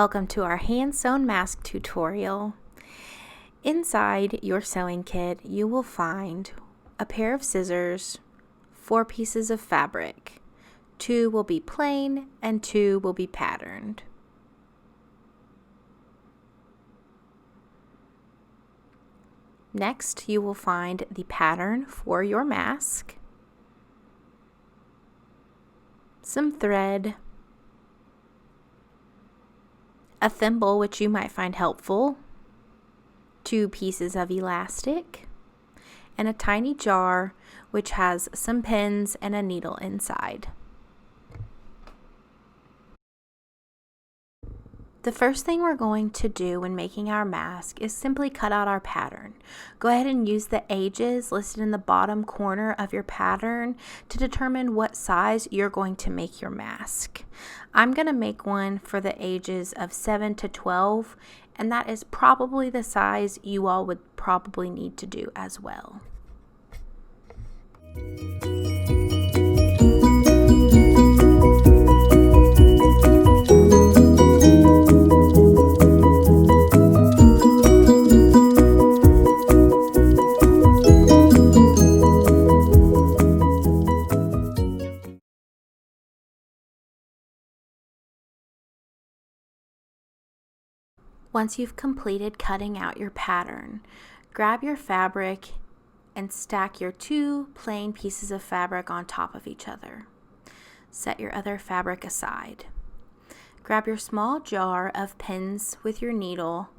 Welcome to our hand sewn mask tutorial. Inside your sewing kit, you will find a pair of scissors, 4 pieces of fabric. 2 will be plain and 2 will be patterned. Next, you will find the pattern for your mask, some thread, a thimble which you might find helpful, 2 pieces of elastic, and a tiny jar which has some pins and a needle inside. The first thing we're going to do when making our mask is simply cut out our pattern. Go ahead and use the ages listed in the bottom corner of your pattern to determine what size you're going to make your mask. I'm going to make one for the ages of 7 to 12, and that is probably the size you all would probably need to do as well. Once you've completed cutting out your pattern, grab your fabric and stack your 2 plain pieces of fabric on top of each other. Set your other fabric aside. Grab your small jar of pins with your needle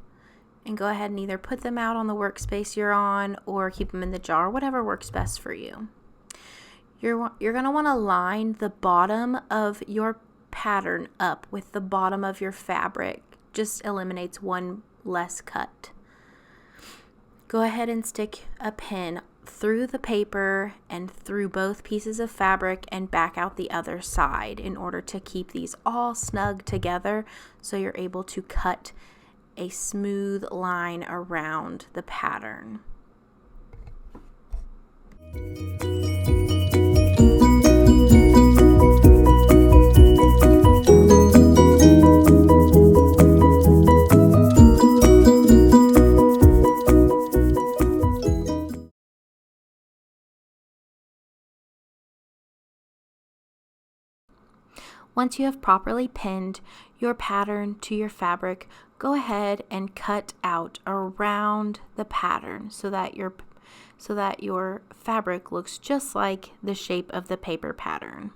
and go ahead and either put them out on the workspace you're on or keep them in the jar, whatever works best for you. You're going to want to line the bottom of your pattern up with the bottom of your fabric. Just eliminates one less cut. Go ahead and stick a pin through the paper and through both pieces of fabric and back out the other side in order to keep these all snug together so you're able to cut a smooth line around the pattern. Once you have properly pinned your pattern to your fabric, go ahead and cut out around the pattern so that your fabric looks just like the shape of the paper pattern.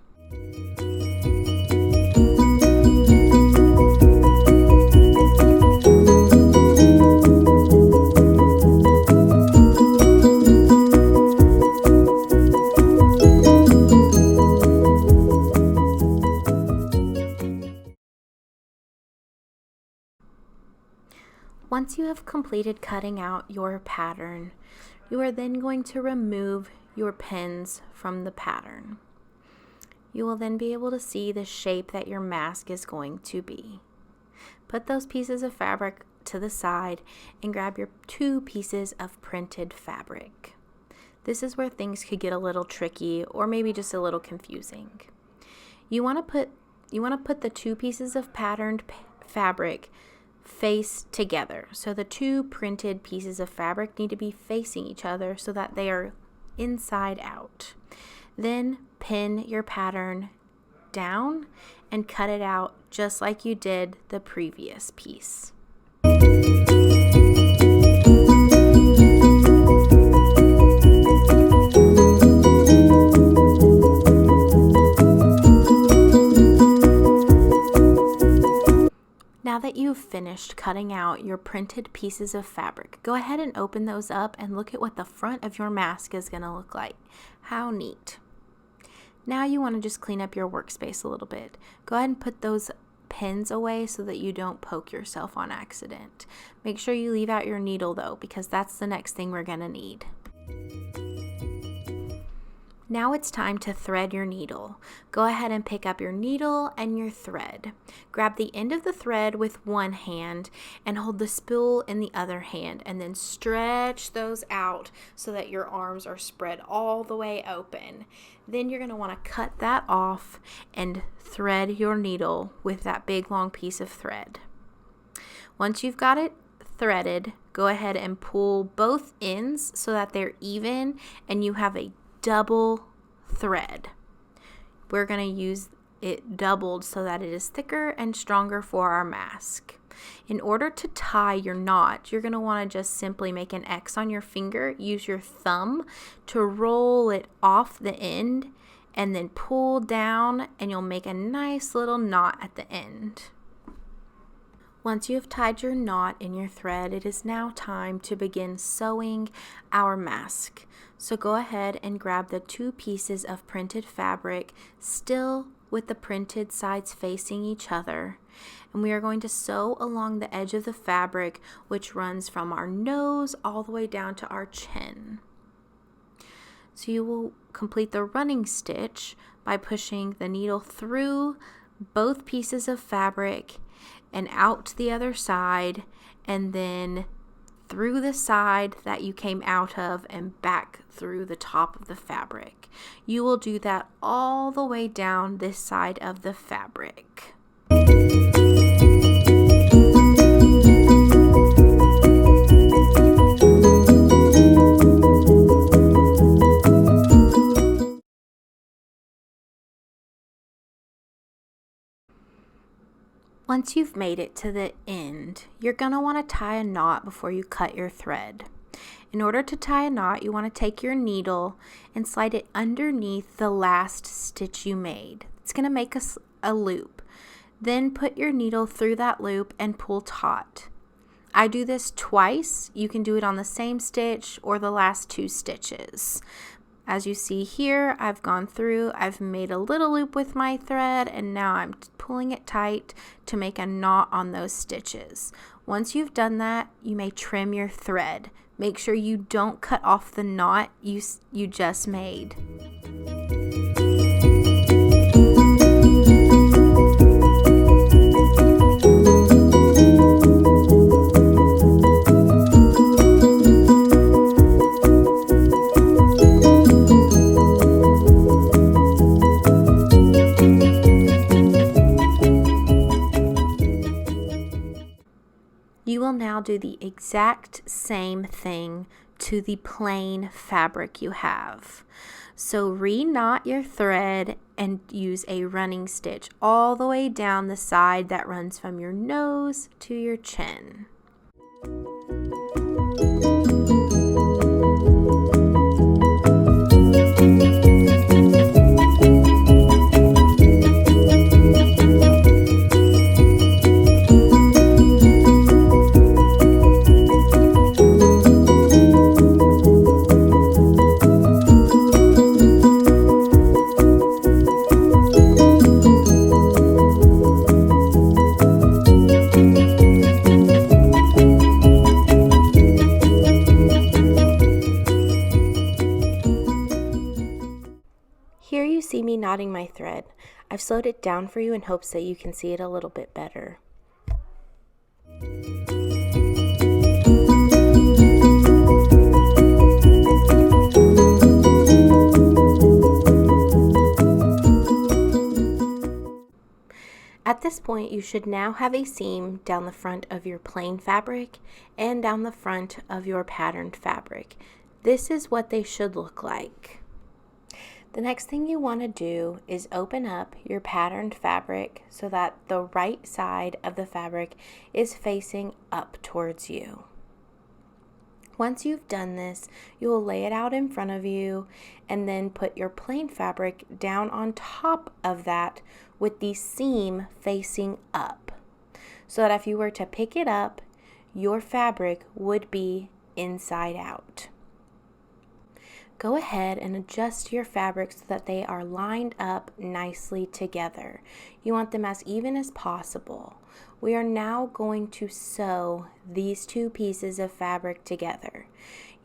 Once you have completed cutting out your pattern, you are then going to remove your pins from the pattern. You will then be able to see the shape that your mask is going to be. Put those pieces of fabric to the side and grab your 2 pieces of printed fabric. This is where things could get a little tricky or maybe just a little confusing. You want to put the 2 pieces of patterned fabric face together. So the 2 printed pieces of fabric need to be facing each other so that they are inside out. Then pin your pattern down and cut it out just like you did the previous piece. Now that you've finished cutting out your printed pieces of fabric, go ahead and open those up and look at what the front of your mask is going to look like. How neat. Now you want to just clean up your workspace a little bit. Go ahead and put those pins away so that you don't poke yourself on accident. Make sure you leave out your needle though, because that's the next thing we're going to need. Now it's time to thread your needle. Go ahead and pick up your needle and your thread. Grab the end of the thread with one hand and hold the spool in the other hand, and then stretch those out so that your arms are spread all the way open. Then you're going to want to cut that off and thread your needle with that big long piece of thread. Once you've got it threaded, go ahead and pull both ends so that they're even and you have a double thread. We're going to use it doubled so that it is thicker and stronger for our mask. In order to tie your knot, you're going to want to just simply make an X on your finger. Use your thumb to roll it off the end and then pull down, and you'll make a nice little knot at the end. Once you have tied your knot in your thread, it is now time to begin sewing our mask. So go ahead and grab the 2 pieces of printed fabric, still with the printed sides facing each other. And we are going to sew along the edge of the fabric, which runs from our nose all the way down to our chin. So you will complete the running stitch by pushing the needle through both pieces of fabric and out to the other side, and then through the side that you came out of and back through the top of the fabric. You will do that all the way down this side of the fabric. Once you've made it to the end, you're going to want to tie a knot before you cut your thread. In order to tie a knot, you want to take your needle and slide it underneath the last stitch you made. It's going to make a loop. Then put your needle through that loop and pull taut. I do this twice. You can do it on the same stitch or the last 2 stitches. As you see here, I've gone through, I've made a little loop with my thread, and now I'm pulling it tight to make a knot on those stitches. Once you've done that, you may trim your thread. Make sure you don't cut off the knot you just made. You will now do the exact same thing to the plain fabric you have. So re-knot your thread and use a running stitch all the way down the side that runs from your nose to your chin. Here you see me knotting my thread. I've slowed it down for you in hopes that you can see it a little bit better. At this point, you should now have a seam down the front of your plain fabric and down the front of your patterned fabric. This is what they should look like. The next thing you want to do is open up your patterned fabric so that the right side of the fabric is facing up towards you. Once you've done this, you will lay it out in front of you and then put your plain fabric down on top of that with the seam facing up, so that if you were to pick it up, your fabric would be inside out. Go ahead and adjust your fabric so that they are lined up nicely together. You want them as even as possible. We are now going to sew these 2 pieces of fabric together.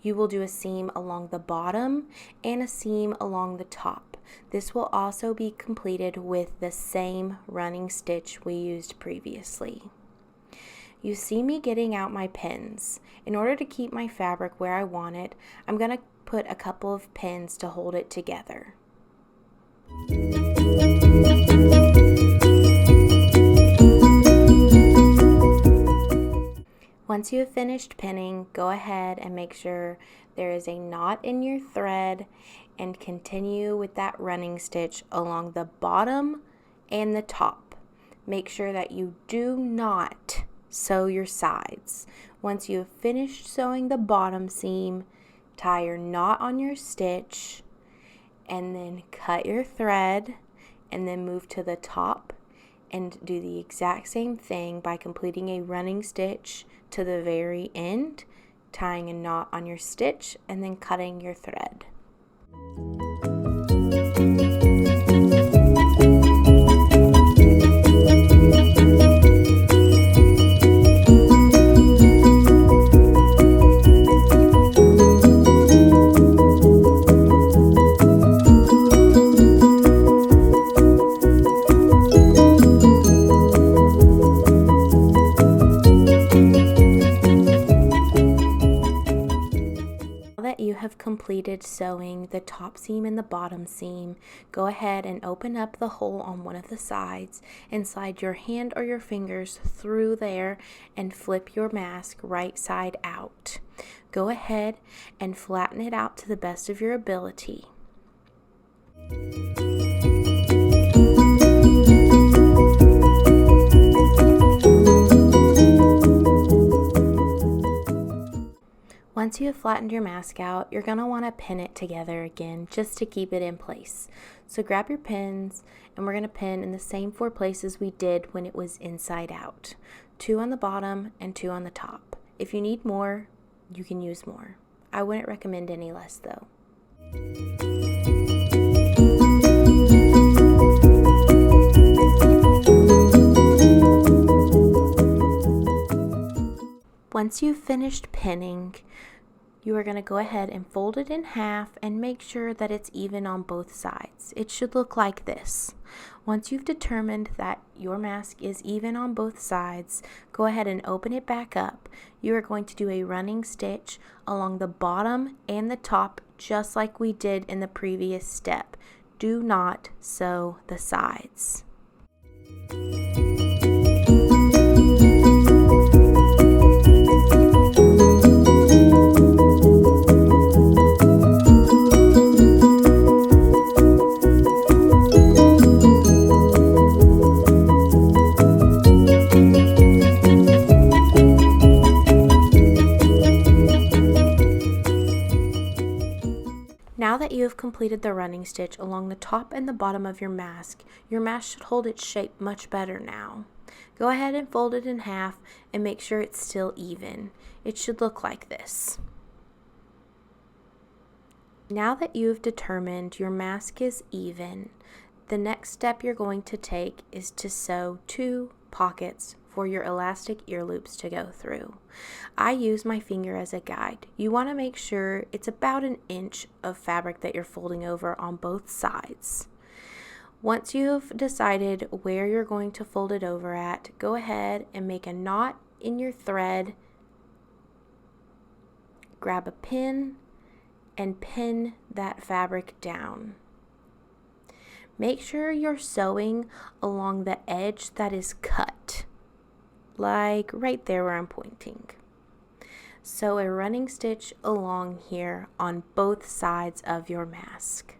You will do a seam along the bottom and a seam along the top. This will also be completed with the same running stitch we used previously. You see me getting out my pins. In order to keep my fabric where I want it, I'm going to put a couple of pins to hold it together. Once you have finished pinning, go ahead and make sure there is a knot in your thread and continue with that running stitch along the bottom and the top. Make sure that you do not sew your sides. Once you have finished sewing the bottom seam, tie your knot on your stitch and then cut your thread and then move to the top and do the exact same thing by completing a running stitch to the very end, tying a knot on your stitch and then cutting your thread. You have completed sewing the top seam and the bottom seam, go ahead and open up the hole on one of the sides and slide your hand or your fingers through there and flip your mask right side out. Go ahead and flatten it out to the best of your ability. Once you have flattened your mask out, you're going to want to pin it together again just to keep it in place. So grab your pins and we're going to pin in the same 4 places we did when it was inside out. 2 on the bottom and 2 on the top. If you need more, you can use more. I wouldn't recommend any less though. Once you've finished pinning, you are going to go ahead and fold it in half and make sure that it's even on both sides. It should look like this. Once you've determined that your mask is even on both sides, go ahead and open it back up. You are going to do a running stitch along the bottom and the top just like we did in the previous step. Do not sew the sides. Now that you have completed the running stitch along the top and the bottom of your mask should hold its shape much better now. Go ahead and fold it in half and make sure it's still even. It should look like this. Now that you've determined your mask is even, the next step you're going to take is to sew 2 pockets for your elastic ear loops to go through. I use my finger as a guide. You want to make sure it's about 1 inch of fabric that you're folding over on both sides. Once you've decided where you're going to fold it over at, go ahead and make a knot in your thread, grab a pin, and pin that fabric down. Make sure you're sewing along the edge that is cut, like right there where I'm pointing. Sew a running stitch along here on both sides of your mask.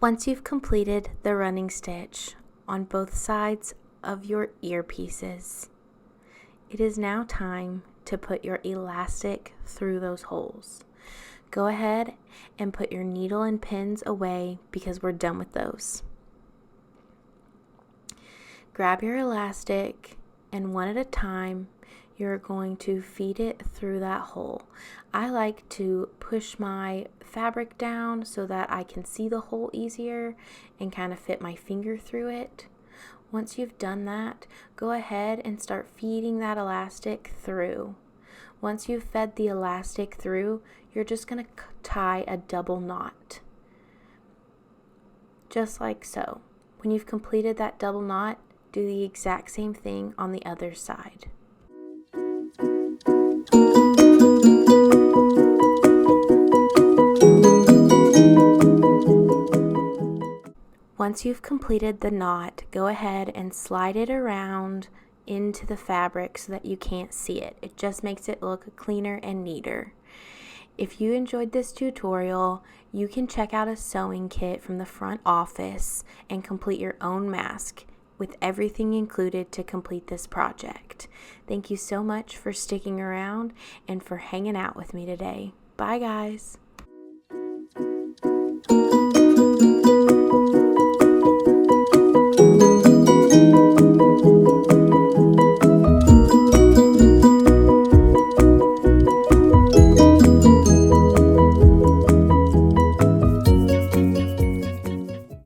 Once you've completed the running stitch on both sides of your earpieces, it is now time to put your elastic through those holes. Go ahead and put your needle and pins away because we're done with those. Grab your elastic and one at a time, you're going to feed it through that hole. I like to push my fabric down so that I can see the hole easier and kind of fit my finger through it. Once you've done that, go ahead and start feeding that elastic through. Once you've fed the elastic through, you're just going to tie a double knot. Just like so. When you've completed that double knot, do the exact same thing on the other side. Once you've completed the knot, go ahead and slide it around into the fabric so that you can't see it. It just makes it look cleaner and neater. If you enjoyed this tutorial, you can check out a sewing kit from the front office and complete your own mask with everything included to complete this project. Thank you so much for sticking around and for hanging out with me today. Bye, guys.